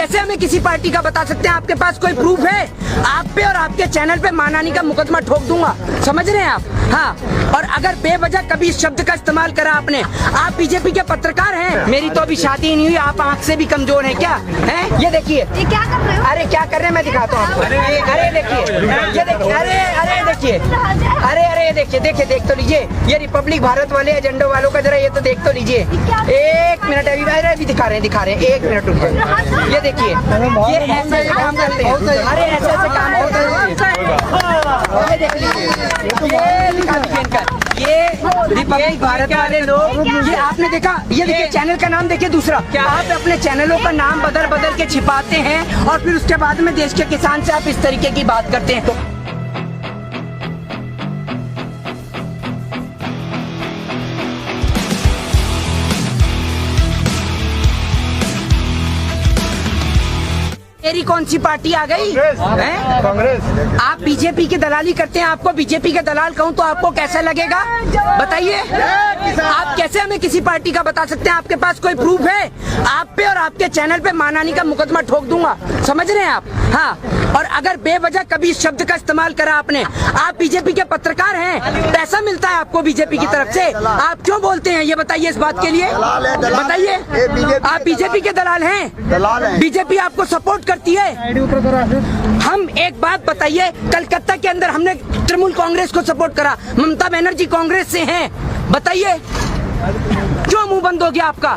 कैसे हमें किसी पार्टी का बता सकते हैं? आपके पास कोई प्रूफ है? आप पे और आपके चैनल पे मानहानि का मुकदमा ठोक दूंगा, समझ रहे हैं आप? हाँ, और अगर बेवजह कभी इस शब्द का इस्तेमाल करा आपने, आप बीजेपी के पत्रकार हैं। मेरी तो अभी शादी नहीं हुई, आप आँख से भी कमजोर हैं क्या? हैं? ये देखिए, ये क्या कर रहे हो? अरे क्या कर रहे हैं मैं दिखाता हूँ आपको। अरे देखिए, ये देखिए, अरे देखिए, अरे देखिए, देख तो लीजिए, ये रिपब्लिक भारत वाले एजेंडो वालों का जरा ये तो देख तो लीजिए। एक मिनट, अभी दिखा रहे हैं, एक मिनट रुक जाइए। ये देखिए, ये ऐसे काम करते हैं, अरे ऐसे काम होते हैं। ये देख लीजिए, ये दिखा दीजिए इनका, ये रिपब्लिक भारत वाले लोग, ये आपने देखा, ये देखिए चैनल का नाम देखिए दूसरा। आप अपने चैनलों का नाम बदल के छिपाते हैं और फिर उसके बाद में देश के किसान से आप इस तरीके की बात करते हैं। तो मेरी कौन सी पार्टी आ गई? कांग्रेस। आप बीजेपी की दलाली करते हैं, आपको बीजेपी के दलाल कहूँ तो आपको कैसा लगेगा? बताइए, आप कैसे हमें किसी पार्टी का बता सकते हैं? आपके पास कोई प्रूफ है? आप पे और आपके चैनल पे मानहानि का मुकदमा ठोक दूंगा, समझ रहे हैं आप? हाँ, और अगर बेवजह कभी इस शब्द का इस्तेमाल करा आपने, आप बीजेपी के पत्रकार हैं, पैसा मिलता है आपको बीजेपी की तरफ से, आप क्यों बोलते हैं? ये बताइए इस बात के लिए, बताइए। आप बीजेपी के दलाल हैं, बीजेपी आपको सपोर्ट करती है। हम एक बात बताइए, कलकत्ता के अंदर हमने तृणमूल कांग्रेस को सपोर्ट करा, ममता बनर्जी कांग्रेस से हैं, बताइए क्यों मुंह बंद हो गया आपका?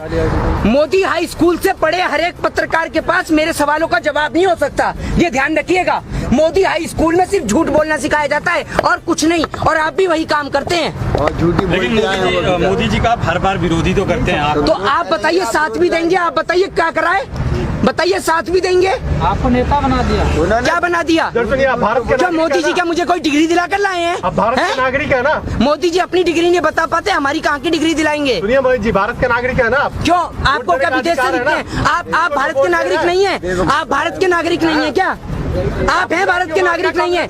मोदी हाई स्कूल से पढ़े हर एक पत्रकार के पास मेरे सवालों का जवाब नहीं हो सकता, ये ध्यान रखिएगा। मोदी हाई स्कूल में सिर्फ झूठ बोलना सिखाया जाता है और कुछ नहीं, और आप भी वही काम करते हैं। लेकिन मोदी जी का आप हर बार विरोधी तो करते हैं आप। तो आप बताइए, साथ भी देंगे? आप बताइए क्या कराए, बताइए, साथ भी देंगे? आपको नेता बना दिया, क्या बना दिया? क्या मोदी जी क्या मुझे कोई डिग्री दिला कर लाए हैं? भारत के नागरिक है ना। मोदी जी अपनी डिग्री नहीं बता पाते, हमारी कहाँ की डिग्री दिलाएंगे? दुनिया भाई जी भारत के नागरिक है ना आप। क्यों, आपको क्या विदेश से दिखते हैं? आप भारत के नागरिक नहीं है? आप भारत के नागरिक नहीं है क्या? आप हैं भारत के नागरिक नहीं है?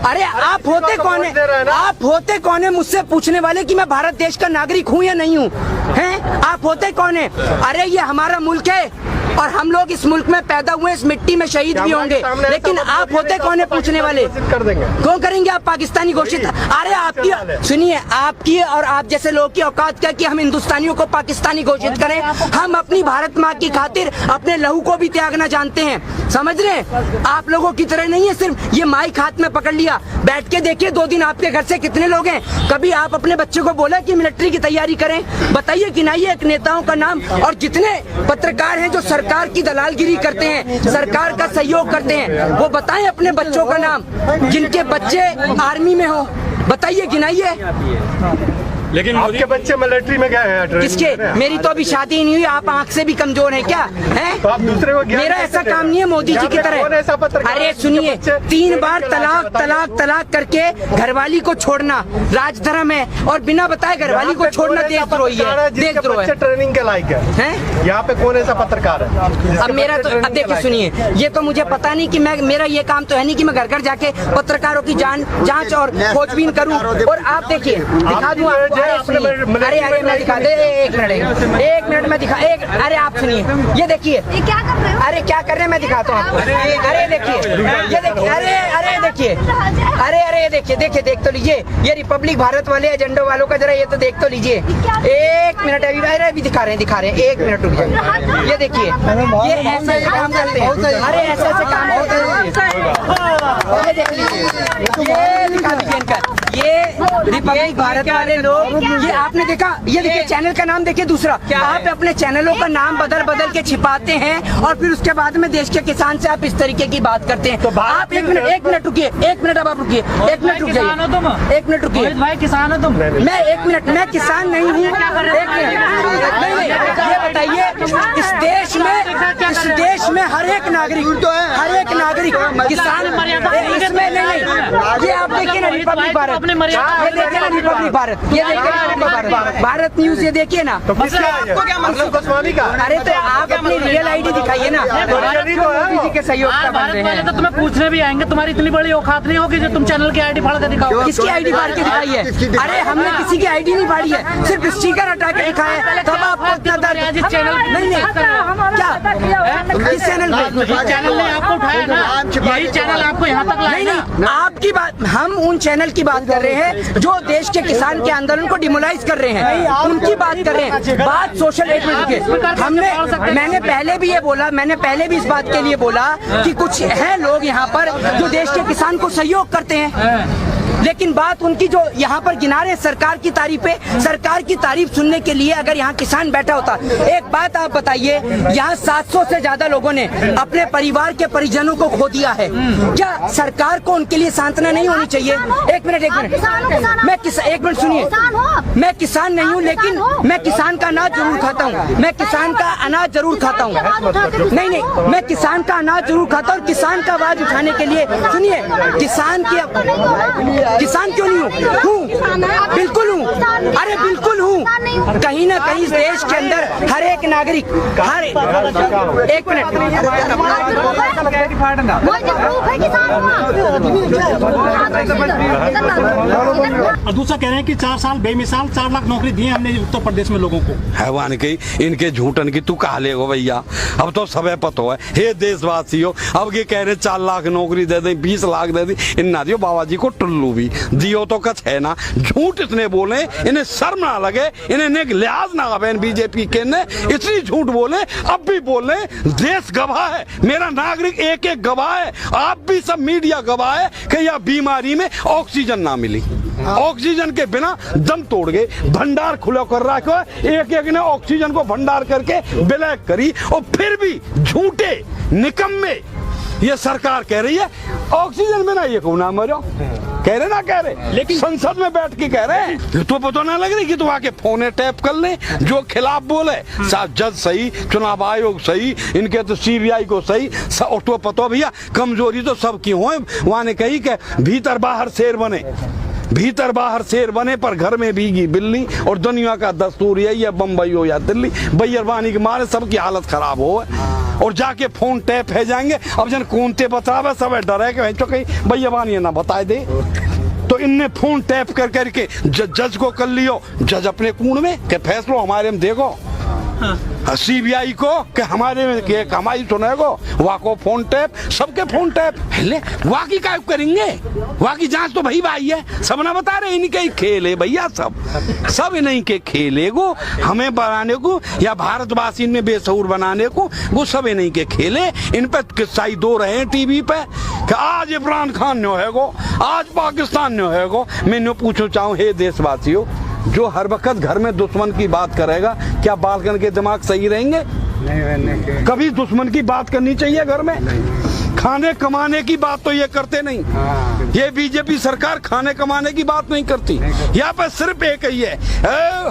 अरे आप होते कौन है? आप होते कौन है मुझसे पूछने वाले कि मैं भारत देश का नागरिक हूँ या नहीं हूँ? हैं? आप होते कौन है? अरे ये हमारा मुल्क है और हम लोग इस मुल्क में पैदा हुए, इस मिट्टी में शहीद भी होंगे, लेकिन आप होते कौन है पूछने वाले? क्यों करेंगे आप पाकिस्तानी घोषित? अरे आपकी सुनिए, आपकी और आप जैसे लोगों की औकात क्या कि हम हिंदुस्तानियों को पाकिस्तानी घोषित करें? हम अपनी भारत माँ की खातिर अपने लहू को भी त्यागना जानते हैं, समझ रहे हैं? आप लोगों की तरह नहीं है सिर्फ ये माइक हाथ में पकड़ लिया, बैठ के देखिए 2 दिन आपके घर से कितने लोग हैं? कभी आप अपने बच्चे को बोला कि मिलिट्री की तैयारी करें? बताइए, गिनाइए एक नेताओं का नाम। और जितने पत्रकार हैं जो सरकार की दलालगिरी करते हैं, सरकार का सहयोग करते हैं, वो बताएं अपने बच्चों का नाम, जिनके बच्चे आर्मी में हो, बताइए, गिनाइए। लेकिन आपके बच्चे मिलिट्री में गए हैं? किसके? मेरी तो अभी शादी नहीं हुई, आप आँख से भी कमजोर हैं क्या? हैं? तो आप दूसरे को मेरा ऐसा काम नहीं है मोदी जी की तरह। अरे सुनिए, 3 बार तलाक करके घरवाली को छोड़ना राजधर्म है, और बिना बताए घरवाली को छोड़ना देशद्रोही है, देशद्रोह है। ट्रेनिंग के लायक है। यहाँ पे कौन ऐसा पत्रकार है? अब मेरा तो, अब देखिए सुनिए, ये तो मुझे पता नहीं कि मेरा ये काम तो है नहीं कि मैं घर घर जाके पत्रकारों की जांच और खोजबीन करूं। और आप देखिए, दिखा दूं आपको, अरे मैं दिखा दे, एक मिनट में दिखा, अरे आप सुनिए, ये देखिए, ये क्या कर रहे हो? अरे क्या कर रहे हैं मैं दिखाता हूँ आपको। अरे देखिए, ये देखिए, अरे देखिए, अरे देखिए, देख तो लीजिए, ये रिपब्लिक भारत वाले एजेंडो वालों का जरा ये तो देख तो लीजिए। एक मिनट, अभी दिखा रहे हैं, एक मिनट रुक जाइए। ये देखिए, ये ऐसे काम करते हैं, अरे ऐसे काम होते हैं। ये देख लीजिए, ये दिखा दीजिए इनका, ये रिपब्लिक भारत वाले लोग, ये आपने देखा, ये देखिए चैनल का नाम देखिए दूसरा। आप अपने चैनलों का नाम बदल के छिपाते हैं और फिर उसके बाद में देश के किसान से आप इस तरीके की बात करते हैं। तो आप एक मिनट रुकिए, अब आप रुकिए, एक मिनट रुक जाइए, एक मिनट रुकिए। भाई किसान हो तुम? मैं 1 मिनट, मैं किसान नहीं हूँ, 1 मिनट। नहीं, ये बताइए, इस देश में हर एक नागरिक किसान इसमें नहीं, ये आप देखिए ना रिपब्लिक भारत, ये देखिए ना रिपब्लिक भारत, ये देखिए रिपब्लिक भारत, भारत न्यूज, ये देखिए ना। तो किसका है ये? मतलब गोस्वामी का? अरे तो आप अपनी रियल आईडी दिखाइए ना, मोदी जी के सहयोग का बन रहे हैं। तो तुम्हें पूछने भी आएंगे, तुम्हारी इतनी बड़ी औकात नहीं होगी जो तुम चैनल की आईडी फाड़ के दिखाओ। किसकी आईडी फाड़ के दिखाई है? अरे हमने किसी की आईडी नहीं फाड़ी है, सिर्फ स्टिकर हटा के दिखाया है, तब आपको इतना दर्द। चैनल नहीं क्या किस चैनल पे? चैनल ने आपको उठाया ना, यही चैनल आपको यहाँ तक लाया ना। आपकी बात, हम उन चैनल की बात कर रहे हैं जो देश के किसान के आंदोलन को डिमोलाइज कर रहे हैं, उनकी बात कर रहे हैं। बात सोशल एक्टिविटी के, मैंने पहले भी ये बोला, मैंने पहले भी इस बात के लिए बोला कि कुछ हैं लोग यहाँ पर जो देश के किसान को सहयोग करते हैं, लेकिन बात उनकी जो यहाँ पर गिना रहे सरकार की तारीफें, सरकार की तारीफ सुनने के लिए अगर यहाँ किसान बैठा होता। एक बात आप बताइए, यहाँ 700 से ज्यादा लोगों ने अपने परिवार के परिजनों को खो दिया है, क्या सरकार को उनके लिए सांत्वना नहीं होनी चाहिए? एक मिनट मैं एक मिनट सुनिए, मैं किसान नहीं हूँ, लेकिन मैं किसान का अनाज जरूर खाता हूँ, मैं किसान का अनाज जरूर खाता हूँ। नहीं, मैं किसान का अनाज जरूर खाता हूँ। किसान का आवाज उठाने के लिए सुनिए, किसान क्यों नहीं हूँ? बिल्कुल हूँ, अरे बिल्कुल हूँ। कहीं ना कहीं इस देश के अंदर हर एक नागरिक, एक मिनट, और दूसरा कह रहे हैं कि 4 साल बेमिसाल 4 लाख नौकरी दी हमने उत्तर प्रदेश में लोगों को। हैवान की इनके झूठन की तू कहा लेगो भैया, अब तो सबे पतो है। हे देशवासियों, अब ये कह रहे 4 लाख नौकरी दे दी, 20 लाख दे दी, इन ना दियो बाबा जी को टुल्लू भी दियो तो कछ है ना। झूठ इतने बोले, इन्हें शर्म ना लगे, इन्हें नेक लिहाज ना आवे। बीजेपी के ने इतनी झूठ बोले, अब भी बोले। देश गवाह है, मेरा नागरिक एक एक गवाह है, आप भी सब मीडिया गवाह है कि यह बीमारी में ऑक्सीजन ना मिली, ऑक्सीजन के बिना दम तोड़ गए। भंडार खुला कर रखा है, एक एक ने ऑक्सीजन को भंडार करके ब्लैक करी, और फिर भी झूठे निकम्मे ये सरकार कह रही है ऑक्सीजन बिना ये को ना मरो। कह रहे ना कह रहे, लेकिन संसद में बैठ के कह रहे हैं। तो पता ना लग रही कि तो आके फोने टैप कर ले, जो खिलाफ बोले जज सही, चुनाव आयोग सही, इनके तो सीबीआई को सही। तो पता भैया कमजोरी तो सबकी हो। वहां ने कही कि भीतर बाहर शेर बने, भीतर बाहर शेर बने पर घर में भीगी बिल्ली, और दुनिया का दस्तूर यही है, बम्बई हो या दिल्ली, बയ്यरबानी के मारे सबकी हालत खराब हो, और जाके फोन टैप है जाएंगे। अब जन कौनते बतावे सब डरे कि कहीं बയ്यरबानी ना बताए दे, तो इनने फोन टैप कर करके जज को कर लियो, जज अपने कूण में के फैसलो हमारे में देखो, सीबीआई को कि हमारे में के कमाई सुनेगो, वहाँ को फोन टैप, सबके फोन टैप। ले वहाँ की क्या करेंगे, वहाँ की जांच तो भाई भाई है, सब ना बता रहे इनके ही खेल है भैया, सब इन्हीं के खेले गो, हमें बनाने को या भारतवासी में बेसऊर बनाने को, वो सब इन्हीं के खेले। इन पे किस्साई दो रहे हैं टीवी पे कि आज इमरान खान न्यो है गो, आज पाकिस्तान न्यो है गो। मैं न्यो पूछो चाहूँ, हे देशवासियों, जो हर वक्त घर में दुश्मन की बात करेगा, क्या बालकन के दिमाग सही रहेंगे? नहीं, कभी दुश्मन की बात करनी चाहिए घर में? खाने कमाने की बात तो ये करते नहीं। ये बीजेपी सरकार खाने कमाने की बात नहीं करती। यहाँ पर सिर्फ एक ही है,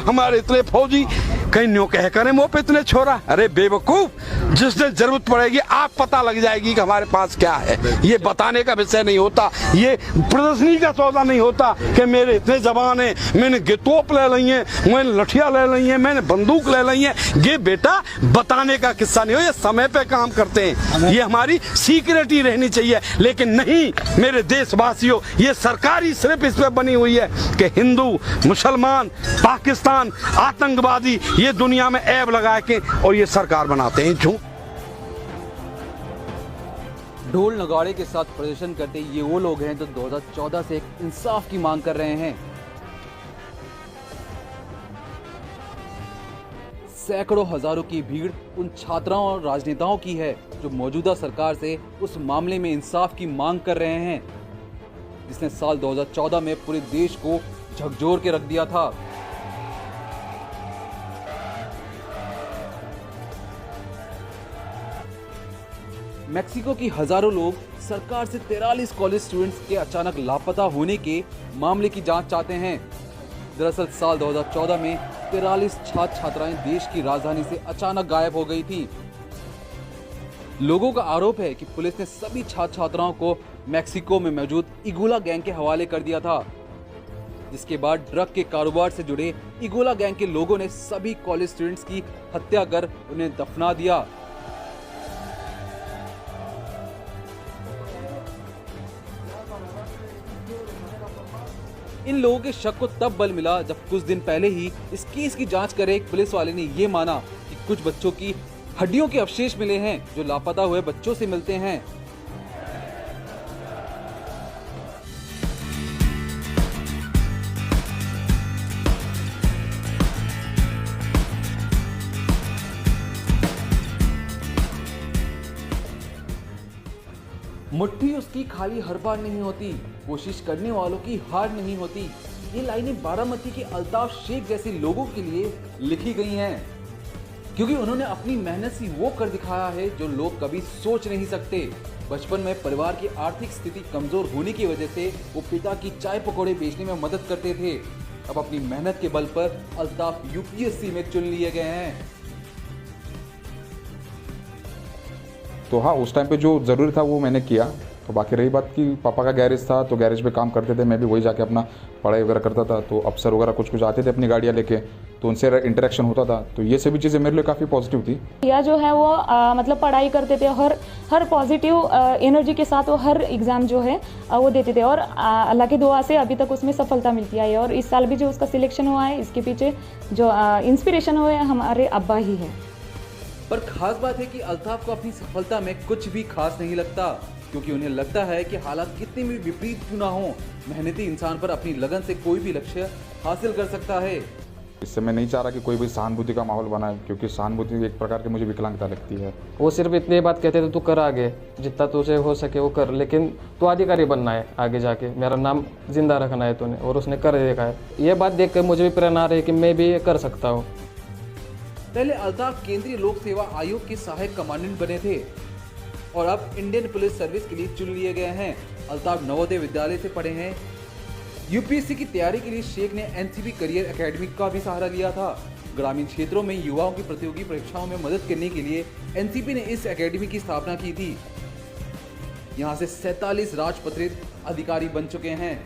हमारे इतने फौजी कहीं न्यो कह करे मुँह पे इतने छोरा। अरे बेवकूफ, जिस दिन जरूरत पड़ेगी आप पता लग जाएगी कि हमारे पास क्या है। ये बताने का विषय नहीं होता, ये प्रदर्शनी का सौदा नहीं होता कि मेरे इतने जवान है, मैंने तोप ले ली है, मैंने लठिया ले ली है, मैंने बंदूक ले ली है। ये बेटा बताने का किस्सा नहीं हो, ये समय पे काम करते हैं, ये हमारी सीक्रेट ही रहनी चाहिए। लेकिन नहीं मेरे देशवासियों, ये सरकारी सिर्फ इस पे बनी हुई है कि हिंदू, मुसलमान, पाकिस्तान, आतंकवादी, ये दुनिया में ऐब लगा के और ये सरकार बनाते हैं झूठ। ढोल नगाड़े के साथ प्रदर्शन करते ये वो लोग हैं जो 2014 से एक इंसाफ की मांग कर रहे हैं। सैकड़ों हजारों की भीड़ उन छात्राओं और राजनेताओं की है जो मौजूदा सरकार से उस मामले में इंसाफ की मांग कर रहे हैं जिसने साल 2014 में पूरे देश को झकझोर के रख दिया था। मेक्सिको की हजारों लोग सरकार से 43 कॉलेज स्टूडेंट्स के अचानक लापता होने के मामले की जांच चाहते हैं। दरअसल साल 2014 में 43 छात्र छात्राएं देश की राजधानी से अचानक गायब हो गई थी। लोगों का आरोप है कि पुलिस ने सभी छात्र छात्राओं को मैक्सिको में मौजूद इगोला गैंग के हवाले कर दिया था, जिसके बाद ड्रग के कारोबार से जुड़े इगोला गैंग के लोगों ने सभी कॉलेज स्टूडेंट्स की हत्या कर उन्हें दफना दिया। इन लोगों के शक को तब बल मिला जब कुछ दिन पहले ही इस केस की जांच कर एक पुलिस वाले ने ये माना कि कुछ बच्चों की हड्डियों के अवशेष मिले हैं जो लापता हुए बच्चों से मिलते हैं। मुट्ठी उसकी खाली हर बार नहीं होती, कोशिश करने वालों की हार नहीं होती। ये लाइनें बारामती के अल्ताफ शेख जैसे लोगों के लिए लिखी गई हैं, क्योंकि उन्होंने अपनी मेहनत से वो कर दिखाया है जो लोग कभी सोच नहीं सकते। बचपन में परिवार की आर्थिक स्थिति कमजोर होने की वजह से वो पिता की चाय पकौड़े बेचने में मदद करते थे। अब अपनी मेहनत के बल पर अल्ताफ यूपीएससी में चुन लिए गए हैं। तो हाँ, उस टाइम पे जो ज़रूरी था वो मैंने किया। तो बाकी रही बात कि पापा का गैरेज था, तो गैरेज पे काम करते थे, मैं भी वही जाके अपना पढ़ाई वगैरह करता था। तो अफसर वगैरह कुछ आते थे अपनी गाड़ियाँ लेके, तो उनसे इंटरेक्शन होता था। तो ये सभी चीज़ें मेरे लिए काफ़ी पॉजिटिव थी। या जो है वो मतलब पढ़ाई करते थे, हर पॉजिटिव एनर्जी के साथ वो हर एग्ज़ाम जो है वो देते थे, और अल्लाह की दुआ से अभी तक उसमें सफलता मिलती आई है। और इस साल भी जो उसका सिलेक्शन हुआ है, इसके पीछे जो इंस्पिरेशन हुए हमारे अब्बा ही है। पर खास बात है कि अल्ताफ को अपनी सफलता में कुछ भी खास नहीं लगता, क्योंकि उन्हें लगता है कि हालात कितने भी विपरीत क्यों ना हो, मेहनती इंसान पर अपनी लगन से कोई भी लक्ष्य हासिल कर सकता है। इससे मैं नहीं चाह रहा कि कोई भी सहानुभूति का माहौल बनाए, क्योंकि सहानुभूति एक प्रकार की मुझे विकलांगता लगती है। वो सिर्फ इतनी बात कहते थे, तू कर आगे, जितना तुझे हो सके वो कर, लेकिन तू अधिकारी बनना है आगे जाके, मेरा नाम जिंदा रखना है तूने, और उसने कर देखा है। ये बात देख कर मुझे भी प्रेरणा रही कि मैं भी ये कर सकता हूँ। पहले अल्ताफ केंद्रीय लोक सेवा आयोग के सहायक कमांडेंट बने थे और अब इंडियन पुलिस सर्विस के लिए चुन लिए गए हैं। अल्ताफ नवोदय विद्यालय से पढ़े हैं। यूपीएससी की तैयारी के लिए शेख ने एनसीबी करियर एकेडमी का भी सहारा लिया था। ग्रामीण क्षेत्रों में युवाओं की प्रतियोगी परीक्षाओं में मदद करने के लिए एनसीबी ने इस एकेडमी की स्थापना की थी। यहां से 47 राजपत्रित अधिकारी बन चुके हैं।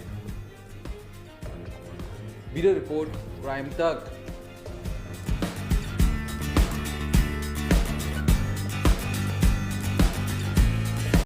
ब्यूरो रिपोर्ट, प्राइम तक।